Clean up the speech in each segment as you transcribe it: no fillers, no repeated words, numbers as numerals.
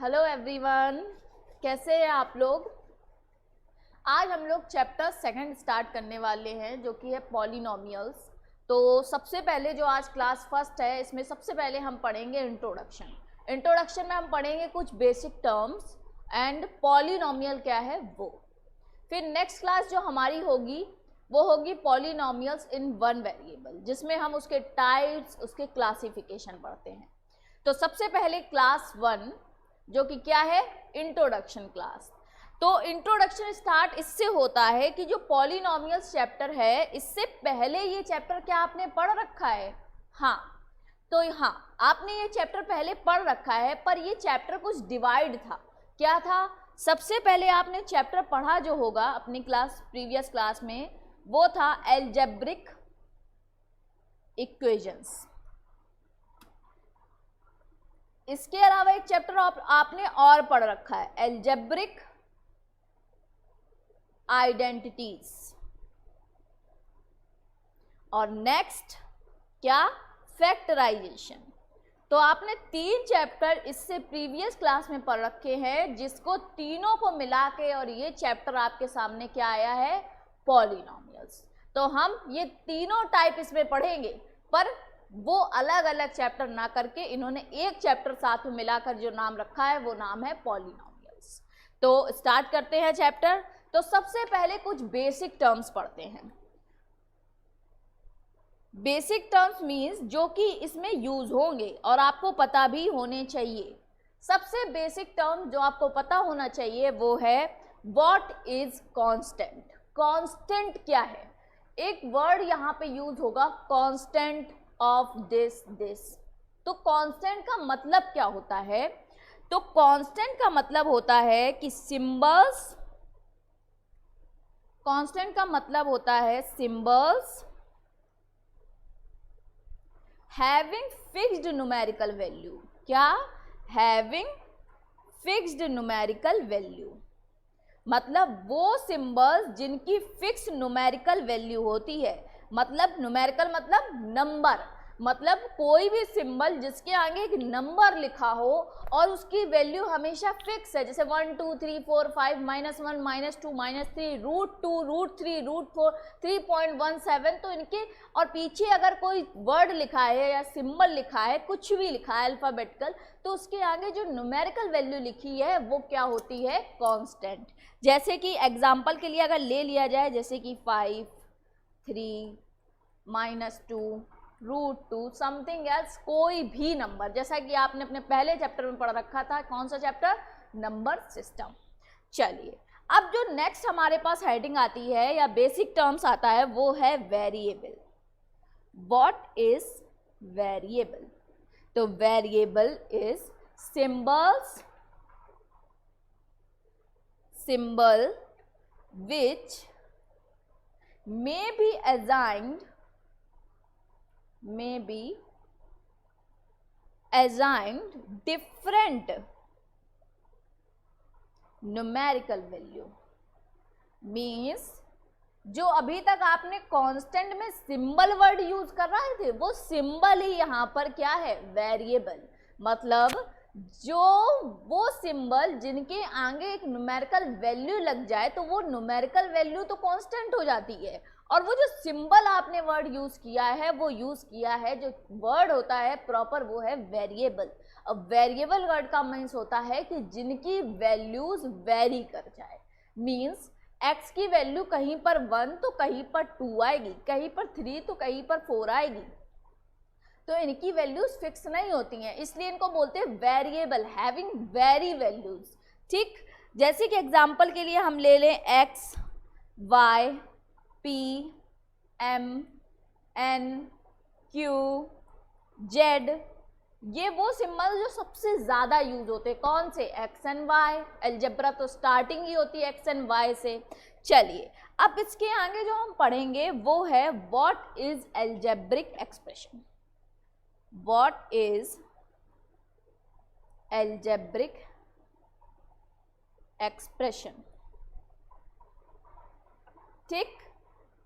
Hello everyone, कैसे हैं आप लोग। आज हम लोग चैप्टर सेकंड स्टार्ट करने वाले हैं जो कि है पॉलिनोमियल्स। तो सबसे पहले जो आज क्लास फर्स्ट है इसमें सबसे पहले हम पढ़ेंगे इंट्रोडक्शन में हम पढ़ेंगे कुछ बेसिक टर्म्स एंड पॉलिनोमियल क्या है वो। फिर नेक्स्ट क्लास जो हमारी होगी वो होगी पॉलिनोमियल्स इन वन वेरिएबल, जिसमें हम उसके टाइप्स उसके क्लासिफिकेशन पढ़ते हैं। तो सबसे पहले क्लास 1 जो कि क्या है इंट्रोडक्शन क्लास। तो इंट्रोडक्शन स्टार्ट इससे होता है कि जो पॉलिनोमियल्स चैप्टर है इससे पहले ये चैप्टर क्या आपने पढ़ रखा है। हाँ, तो हाँ आपने ये चैप्टर पहले पढ़ रखा है, पर ये चैप्टर कुछ डिवाइड था। क्या था? सबसे पहले आपने चैप्टर पढ़ा जो होगा अपनी प्रीवियस क्लास में वो था एल्जेब्रिक इक्वेशंस। इसके अलावा एक चैप्टर आपने और पढ़ रखा है एल्जेब्रिक आइडेंटिटीज। और नेक्स्ट क्या? फैक्टराइजेशन। तो आपने 3 चैप्टर इससे प्रीवियस क्लास में पढ़ रखे हैं, जिसको तीनों को मिला के और ये चैप्टर आपके सामने क्या आया है? पॉलिनोमियल्स। तो हम ये तीनों टाइप इसमें पढ़ेंगे, पर वो अलग अलग चैप्टर ना करके इन्होंने एक चैप्टर साथ में मिलाकर जो नाम रखा है वो नाम है पॉलिनोमियल्स। तो स्टार्ट करते हैं चैप्टर। तो सबसे पहले कुछ बेसिक टर्म्स पढ़ते हैं। बेसिक टर्म्स मीन्स जो कि इसमें यूज होंगे और आपको पता भी होने चाहिए। सबसे बेसिक टर्म जो आपको पता होना चाहिए वो है व्हाट इज कांस्टेंट। कांस्टेंट क्या है? एक वर्ड यहाँ पे यूज होगा कांस्टेंट ऑफ दिस। तो कांस्टेंट का मतलब क्या होता है? तो कांस्टेंट का मतलब होता है कि सिंबल्स, कांस्टेंट का मतलब होता है symbols having fixed numerical value. क्या? हैविंग फिक्स्ड न्यूमेरिकल वैल्यू, मतलब वो सिंबल्स जिनकी फिक्स न्यूमेरिकल वैल्यू होती है। मतलब न्यूमेरिकल मतलब नंबर, मतलब कोई भी सिंबल जिसके आगे एक नंबर लिखा हो और उसकी वैल्यू हमेशा फिक्स है, जैसे 1 2 3 4 5 -1 -2 -3 √2 √3 √4 3.17। तो इनके और पीछे अगर कोई वर्ड लिखा है या सिंबल लिखा है, कुछ भी लिखा है अल्फाबेटिकल, तो उसके आगे जो न्यूमेरिकल वैल्यू लिखी है वो क्या होती है? कांस्टेंट। जैसे कि एग्जांपल के लिए अगर ले लिया जाए, जैसे कि 5 3 -2 √2 समथिंग एल्स, कोई भी नंबर, जैसा कि आपने अपने पहले चैप्टर में पढ़ रखा था। कौन सा चैप्टर? Number system. चलिए, अब जो नेक्स्ट हमारे पास हेडिंग आती है या बेसिक टर्म्स आता है वो है वेरिएबल। What is variable? तो variable is symbol which may be assigned different numerical value। Means जो अभी तक आपने कांस्टेंट में सिंबल वर्ड यूज कर रहे थे वो सिंबल ही यहाँ पर क्या है? वेरिएबल। मतलब जो वो सिंबल जिनके आगे एक न्यूमेरिकल वैल्यू लग जाए तो वो न्यूमेरिकल वैल्यू तो कांस्टेंट हो जाती है, और वो जो सिंबल आपने वर्ड यूज किया है वो यूज किया है जो वर्ड होता है प्रॉपर वो है वेरिएबल। अब वेरिएबल वर्ड का मीन्स होता है कि जिनकी वैल्यूज वेरी कर जाए। मीन्स x की वैल्यू कहीं पर 1 तो कहीं पर 2 आएगी, कहीं पर 3 तो कहीं पर 4 आएगी। तो इनकी वैल्यूज फिक्स नहीं होती हैं, इसलिए इनको बोलते हैं वेरिएबल, हैविंग वेरी वैल्यूज। ठीक, जैसे कि एग्जांपल के लिए हम ले लें x y p m n q z। ये वो सिंबल जो सबसे ज्यादा यूज होते हैं। कौन से? X and Y. अलजेब्रा तो स्टार्टिंग ही होती है एक्स एंड वाई से। चलिए, अब इसके आगे जो हम पढ़ेंगे वो है what is algebraic expression. What is algebraic expression. ठीक,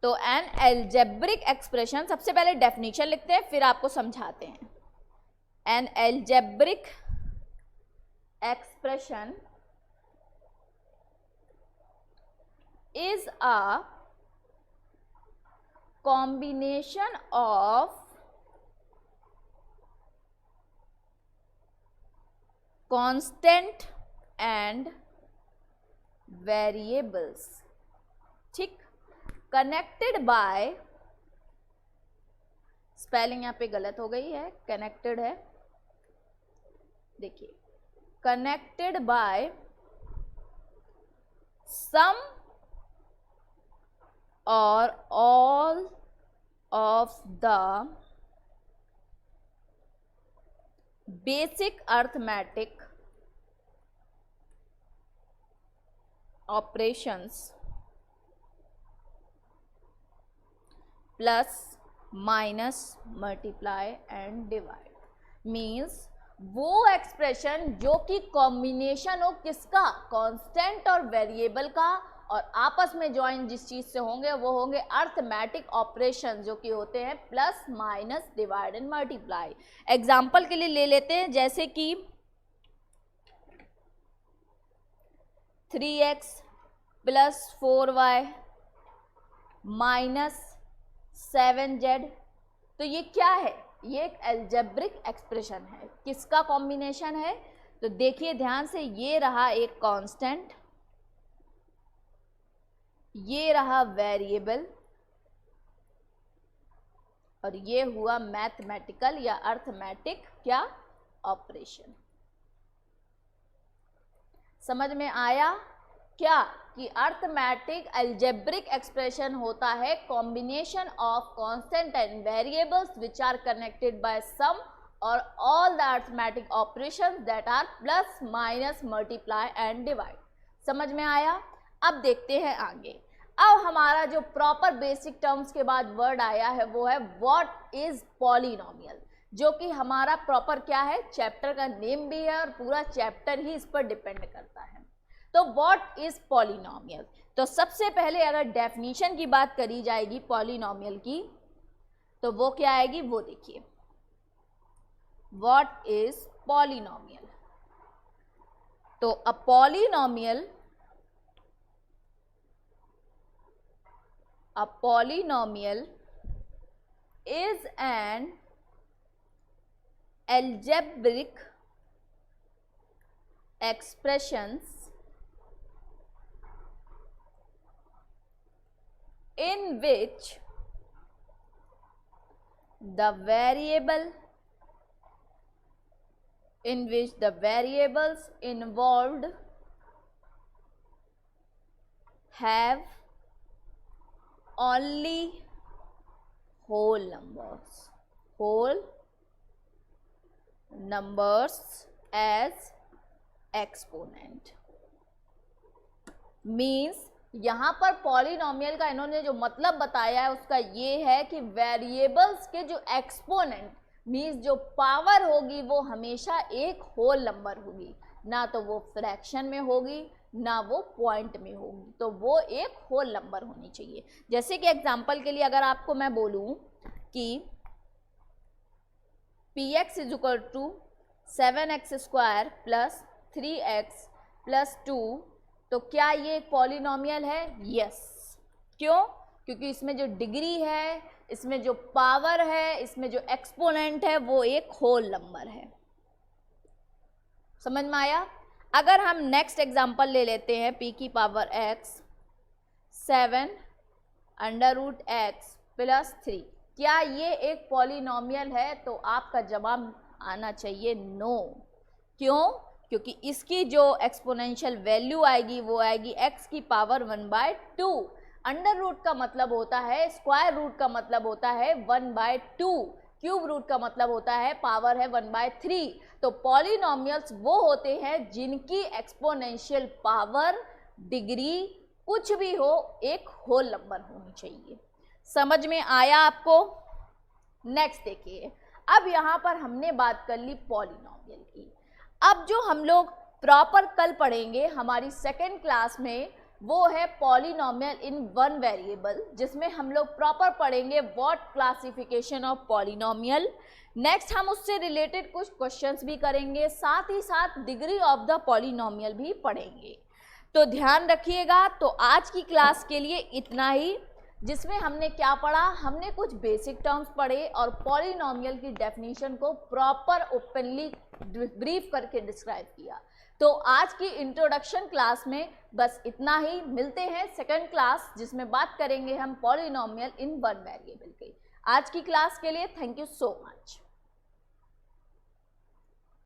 तो एन अलजेब्रिक एक्सप्रेशन, सबसे पहले डेफिनेशन लिखते हैं फिर आपको समझाते हैं। An algebraic expression is a combination of constant and variables, ठीक, connected by, स्पेलिंग यहाँ पे गलत हो गई है, कनेक्टेड है, देखिए, connected by some or all of the basic arithmetic operations plus minus multiply and divide, means वो एक्सप्रेशन जो कि कॉम्बिनेशन हो किसका, कांस्टेंट और वेरिएबल का, और आपस में ज्वाइन जिस चीज से होंगे वो होंगे अर्थमेटिक ऑपरेशन जो कि होते हैं plus minus divide and multiply. Example के लिए ले लेते हैं, जैसे कि 3x plus 4y minus 7z, तो ये क्या है, ये एक अलजेब्रिक एक्सप्रेशन है, किसका कॉम्बिनेशन है, तो देखिए ध्यान से, ये रहा एक कांस्टेंट, ये रहा वेरिएबल, और ये हुआ मैथमेटिकल या अर्थमेटिक क्या ऑपरेशन। समझ में आया क्या कि अर्थमेटिक अलजेब्रिक एक्सप्रेशन होता है combination of constant and variables which are connected by sum और all the arithmetic operations that are plus minus multiply and divide. समझ में आया। अब देखते हैं आगे। अब हमारा जो प्रॉपर बेसिक टर्म्स के बाद वर्ड आया है वो है व्हाट इज पॉलिनोमियल, जो कि हमारा प्रॉपर क्या है, चैप्टर का नेम भी है और पूरा चैप्टर ही इस पर डिपेंड करता है। तो व्हाट इज पॉलिनोमियल, तो सबसे पहले अगर डेफिनेशन की बात करी जाएगी पॉलिनोमियल की तो वो क्या आएगी, वो देखिए, व्हाट इज पॉलिनोमियल। तो a polynomial, a polynomial is an algebraic expressions in which the variables involved have only whole numbers as exponent। Means यहाँ पर पॉलिनोमियल का इन्होंने जो मतलब बताया है उसका ये है कि वेरिएबल्स के जो एक्सपोनेंट मीन्स जो पावर होगी वो हमेशा एक होल नंबर होगी, ना तो वो फ्रैक्शन में होगी ना वो पॉइंट में होगी, तो वो एक होल नंबर होनी चाहिए। जैसे कि एग्जांपल के लिए अगर आपको मैं बोलूं कि px is equal to 7x square plus 3x plus 2, तो क्या ये एक पॉलिनोमियल है? यस। क्यों? क्योंकि इसमें जो डिग्री है, इसमें जो पावर है, इसमें जो एक्सपोनेंट है वो एक होल नंबर है। समझ में आया। अगर हम नेक्स्ट एग्जांपल ले लेते हैं p की power x 7 under root x plus 3, क्या ये एक पॉलिनोमियल है? तो आपका जवाब आना चाहिए नो। क्यों? क्योंकि इसकी जो एक्सपोनेंशियल वैल्यू आएगी वो आएगी x की पावर 1/2। अंडर रूट का मतलब होता है, स्क्वायर रूट का मतलब होता है 1/2, क्यूब रूट का मतलब होता है पावर है 1/3। तो पॉलिनोमियल्स वो होते हैं जिनकी एक्सपोनेंशियल पावर, डिग्री कुछ भी हो, एक होल नंबर होनी चाहिए। समझ में आया आपको। नेक्स्ट देखिए, अब यहाँ पर हमने बात कर ली पॉलिनोमियल की। अब जो हम लोग प्रॉपर कल पढ़ेंगे हमारी सेकेंड क्लास में वो है पॉलिनोमियल इन वन वेरिएबल, जिसमें हम लोग प्रॉपर पढ़ेंगे what classification of polynomial, next हम उससे रिलेटेड कुछ क्वेश्चंस भी करेंगे, साथ ही साथ डिग्री ऑफ द पॉलिनोमियल भी पढ़ेंगे। तो ध्यान रखिएगा। तो आज की क्लास के लिए इतना ही, जिसमें हमने क्या पढ़ा, हमने कुछ बेसिक टर्म्स पढ़े और पॉलिनोमियल की डेफिनेशन को प्रॉपर ओपनली ब्रीफ करके डिस्क्राइब किया। तो आज की इंट्रोडक्शन क्लास में बस इतना ही। मिलते हैं सेकंड क्लास, जिसमें बात करेंगे हम पॉलिनोमियल इन वन वेरिएबल की। आज की क्लास के लिए थैंक यू सो मच।